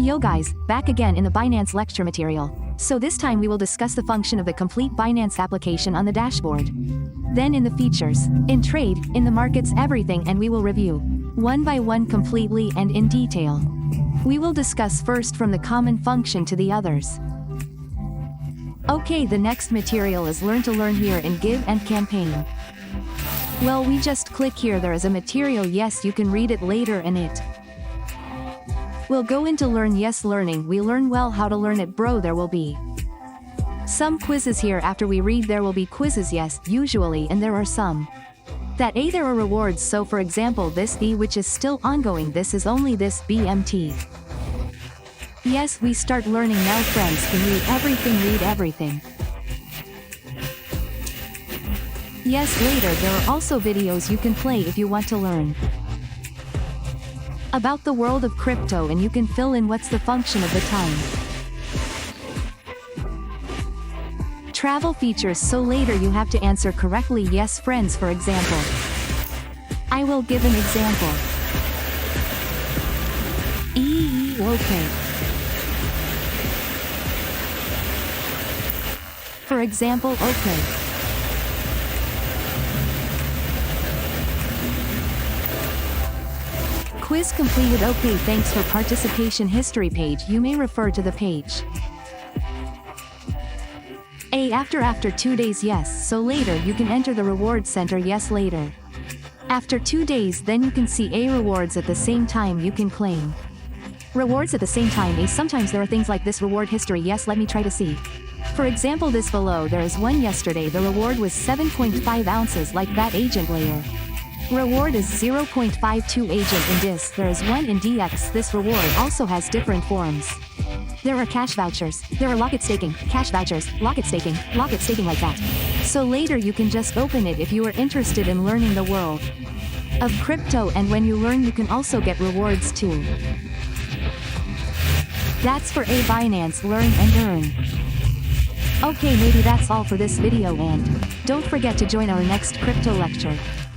Yo guys, back again in the Binance lecture material. So this time we will discuss the function of the complete Binance application on the dashboard. Then in the features, in trade, in the markets, everything, and we will review one by one completely and in detail. We will discuss first from the common function to the others. Okay, the next material is Learn to Learn here in Give and Campaign. Well, we just click here, there is a material, yes, you can read it later and it. We'll go into Learn, yes, learning, we learn well how to learn it, bro, there will be some quizzes here after we read, there will be quizzes, yes, usually, and there are some that there are rewards, so for example this which is still ongoing, this is only this BMT. Yes, we start learning now, friends, can read everything. Yes, later there are also videos you can play if you want to learn about the world of crypto, and you can fill in what's the function of the time. Travel features, so later you have to answer correctly, yes friends, for example. I will give an example. Okay. For example, okay. Quiz completed, okay, thanks for participation. History page, you may refer to the page. After 2 days, yes, so later you can enter the reward center, yes, later. After 2 days then you can see rewards at the same time, you can claim rewards at the same time. Sometimes there are things like this reward history, yes, let me try to see. For example, this below, there is one yesterday, the reward was 7.5 ounces, like that agent layer. Reward is 0.52 agent in this, there is one in DX, this reward also has different forms. There are cash vouchers, there are locket staking, cash vouchers, locket staking like that. So later you can just open it if you are interested in learning the world of crypto, and when you learn you can also get rewards too. That's for Binance Learn and Earn. Okay, maybe that's all for this video, and don't forget to join our next crypto lecture.